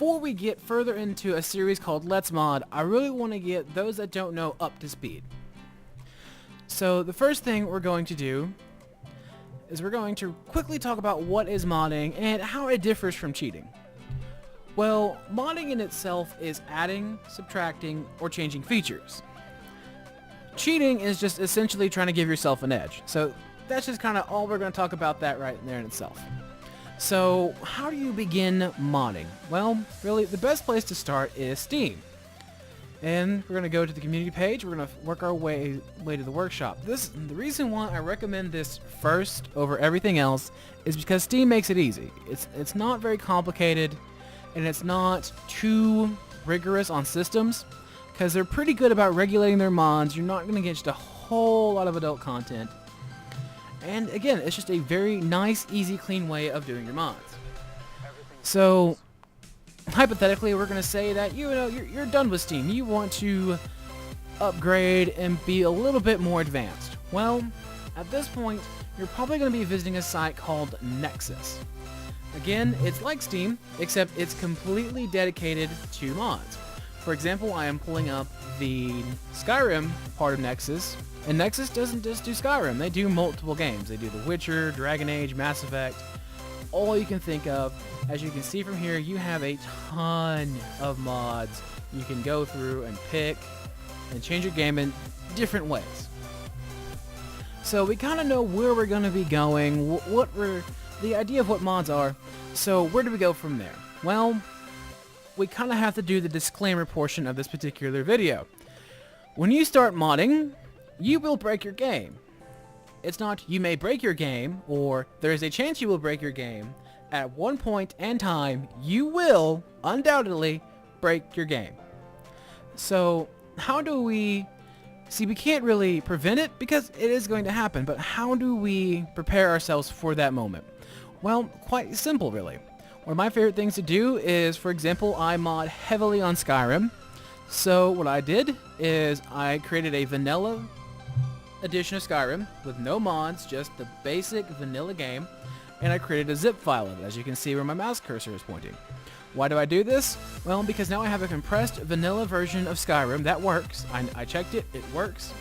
before we get further into a series called Let's Mod, I really want to get those that don't know up to speed. So the first thing we're going to do is we're going to quickly talk about what is modding and how it differs from cheating. Well, modding in itself is adding, subtracting, or changing features. Cheating is just essentially trying to give yourself an edge. So that's just kind of all we're going to talk about that right there in itself. So how do you begin modding? Well, really the best place to start is Steam. And we're going to go to the community page. We're going to work our way to the workshop. The reason why I recommend this first over everything else is because Steam makes it easy. It's not very complicated, and it's not too rigorous on systems, because they're pretty good about regulating their mods. You're not going to get just a whole lot of adult content. And again, it's just a very nice, easy, clean way of doing your mods. So hypothetically, we're going to say that you're done with Steam. You want to upgrade and be a little bit more advanced. Well, at this point, you're probably going to be visiting a site called Nexus. Again, it's like Steam, except it's completely dedicated to mods. For example, I am pulling up the Skyrim part of Nexus, and Nexus doesn't just do Skyrim. They do multiple games. They do The Witcher, Dragon Age, Mass Effect, all you can think of. As you can see from here, you have a ton of mods you can go through and pick and change your game in different ways. So we kind of know where we're going to be going, the idea of what mods are. So where do we go from there? Well, we kind of have to do the disclaimer portion of this particular video. When you start modding, you will break your game. It's not you may break your game, or there is a chance you will break your game. At one point in time, you will undoubtedly break your game. So how do we... See, we can't really prevent it because it is going to happen, but how do we prepare ourselves for that moment? Well, quite simple, really. One of my favorite things to do is, for example, I mod heavily on Skyrim. So what I did is I created a vanilla edition of Skyrim with no mods, just the basic vanilla game, and I created a zip file of it, as you can see where my mouse cursor is pointing. Why do I do this? Well, because now I have a compressed vanilla version of Skyrim that works. I checked it, it works.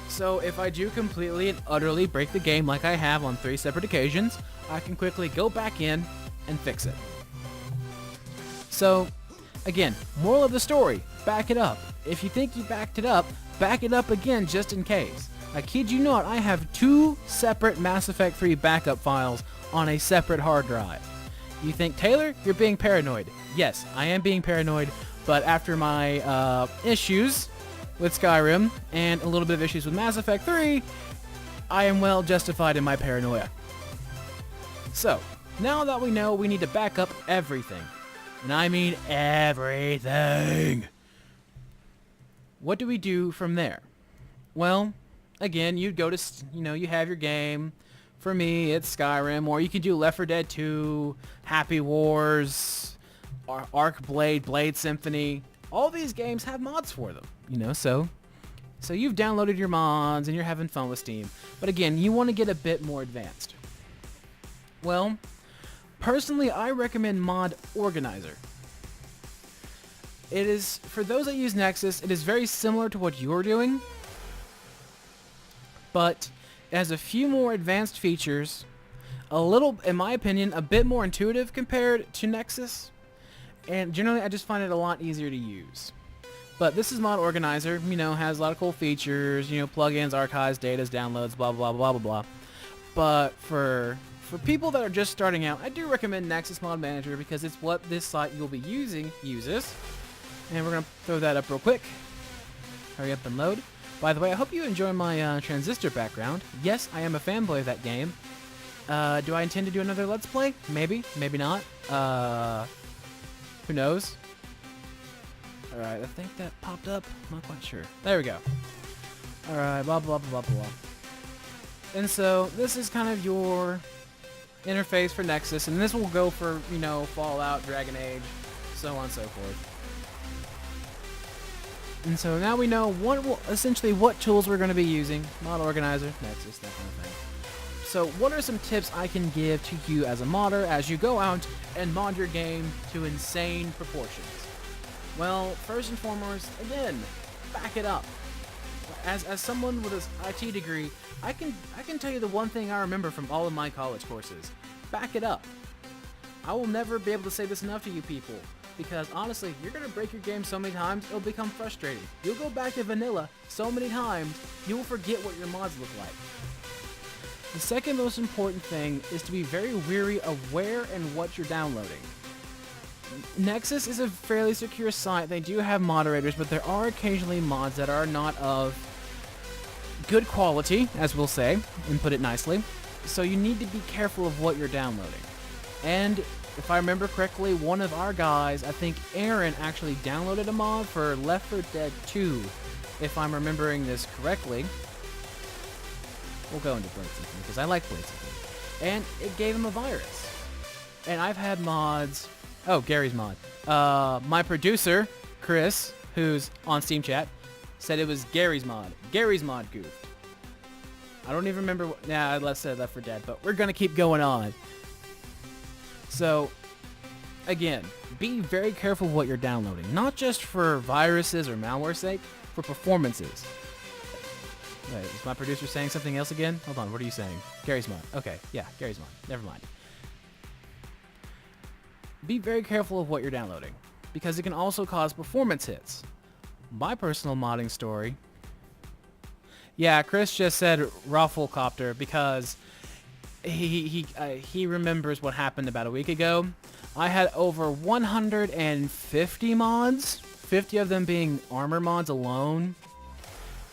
So if I do completely and utterly break the game like I have on 3 separate occasions, I can quickly go back in and fix it. So, again, moral of the story, back it up. If you think you backed it up, back it up again just in case. I kid you not, I have 2 separate Mass Effect 3 backup files on a separate hard drive. You think, Taylor, you're being paranoid. Yes, I am being paranoid, but after my issues with Skyrim and a little bit of issues with Mass Effect 3, I am well justified in my paranoia. So, now that we know we need to back up everything, and I mean everything, what do we do from there? Well, again, you'd go to, you have your game. For me, it's Skyrim, or you could do Left 4 Dead 2, Happy Wars, Arc Blade, Blade Symphony. All these games have mods for them, so you've downloaded your mods and you're having fun with Steam. But again, you want to get a bit more advanced. Well, personally, I recommend Mod Organizer. It is, for those that use Nexus, it is very similar to what you're doing, but it has a few more advanced features, a little, in my opinion, a bit more intuitive compared to Nexus, and generally I just find it a lot easier to use. But this is Mod Organizer, has a lot of cool features, plugins, archives, data, downloads, blah, blah, blah, blah, blah. But for people that are just starting out, I do recommend Nexus Mod Manager because it's what this site you'll be using uses. And we're going to throw that up real quick. Hurry up and load. By the way, I hope you enjoy my Transistor background. Yes, I am a fanboy of that game. Do I intend to do another Let's Play? Maybe, maybe not. Who knows? Alright, I think that popped up. I'm not quite sure. There we go. Alright, blah, blah, blah, blah, blah. And so, this is kind of your interface for Nexus, and this will go for, Fallout, Dragon Age, so on and so forth. And so now we know essentially what tools we're going to be using. Mod Organizer, Nexus, that kind of thing. So what are some tips I can give to you as a modder as you go out and mod your game to insane proportions? Well, first and foremost, again, back it up. As someone with an IT degree, I can tell you the one thing I remember from all of my college courses. Back it up. I will never be able to say this enough to you people, because honestly, you're going to break your game so many times, it'll become frustrating. You'll go back to vanilla so many times, you will forget what your mods look like. The second most important thing is to be very wary of where and what you're downloading. Nexus is a fairly secure site. They do have moderators, but there are occasionally mods that are not of good quality, as we'll say, and put it nicely. So you need to be careful of what you're downloading. And if I remember correctly, one of our guys, I think Aaron, actually downloaded a mod for Left 4 Dead 2, if I'm remembering this correctly. We'll go into Blade Symphony, because I like Blade Symphony. And it gave him a virus. And I've had mods... Oh, Gary's mod. My producer, Chris, who's on Steam Chat, said it was Gary's mod. Gary's mod goofed. I don't even remember what... Nah, I said Left 4 Dead, but we're going to keep going on. So, again, be very careful what you're downloading. Not just for viruses or malware's sake, for performances. Wait, is my producer saying something else again? Hold on, what are you saying? Gary's mod. Okay, yeah, Gary's mod. Never mind. Be very careful of what you're downloading, because it can also cause performance hits. My personal modding story... Yeah, Chris just said Rafflecopter because he remembers what happened about a week ago. I had over 150 mods, 50 of them being armor mods alone,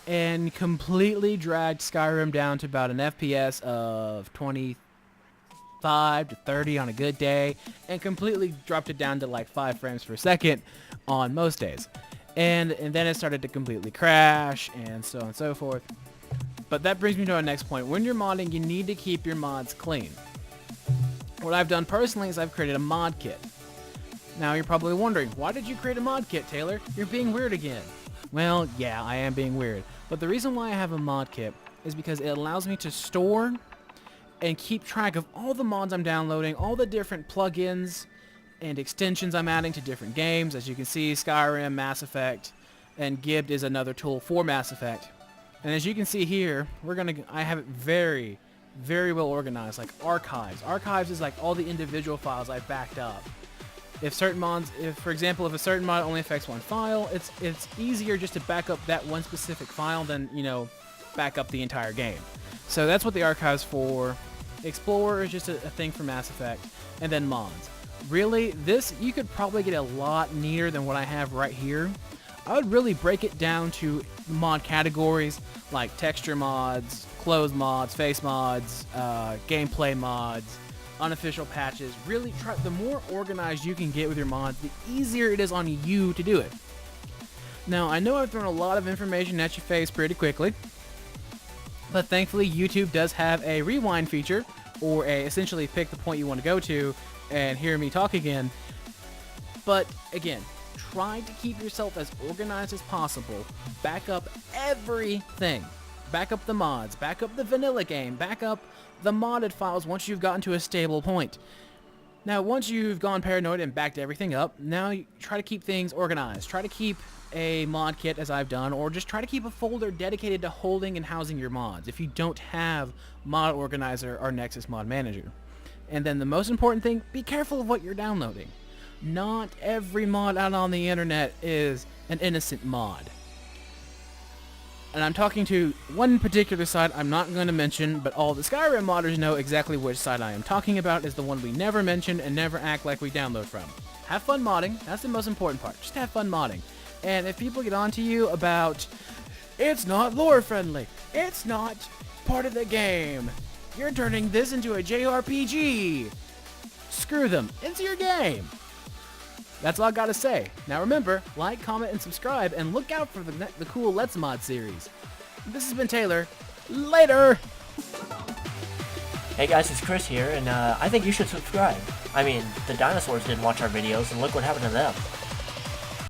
and completely dragged Skyrim down to about an FPS of 25 to 30 on a good day, and completely dropped it down to like 5 frames per second on most days. And then it started to completely crash, and so on and so forth. But that brings me to our next point. When you're modding, you need to keep your mods clean. What I've done personally is I've created a mod kit. Now you're probably wondering, why did you create a mod kit, Taylor? You're being weird again. Well, yeah, I am being weird. But the reason why I have a mod kit is because it allows me to store and keep track of all the mods I'm downloading, all the different plugins and extensions I'm adding to different games. As you can see, Skyrim, Mass Effect, and Gibbed is another tool for Mass Effect. And as you can see here, I have it very, very well organized, like archives. Archives is like all the individual files I've backed up. If certain mods, for example, if a certain mod only affects one file, it's easier just to back up that one specific file than, back up the entire game. So that's what the archive's for. Explorer is just a thing for Mass Effect, and then mods. Really, this, you could probably get a lot neater than what I have right here. I would really break it down to mod categories like texture mods, clothes mods, face mods, gameplay mods, unofficial patches. Really try, the more organized you can get with your mods, the easier it is on you to do it. Now, I know I've thrown a lot of information at your face pretty quickly, but thankfully YouTube does have a rewind feature, or essentially pick the point you want to go to and hear me talk again. But again, try to keep yourself as organized as possible. Back up everything. Back up the mods, back up the vanilla game, back up the modded files once you've gotten to a stable point. Now, once you've gone paranoid and backed everything up, now you try to keep things organized. Try to keep a mod kit, as I've done, or just try to keep a folder dedicated to holding and housing your mods if you don't have Mod Organizer or Nexus Mod Manager. And then the most important thing, be careful of what you're downloading. Not every mod out on the internet is an innocent mod. And I'm talking to one particular site I'm not going to mention, but all the Skyrim modders know exactly which site I am talking about. Is the one we never mention and never act like we download from. Have fun modding. That's the most important part. Just have fun modding. And if people get on to you about, it's not lore friendly, it's not part of the game, you're turning this into a JRPG, screw them. It's your game. That's all I gotta say. Now remember, like, comment, and subscribe, and look out for the cool Let's Mod series. This has been Taylor. Later! Hey guys, it's Chris here, and I think you should subscribe. I mean, the dinosaurs didn't watch our videos, and look what happened to them.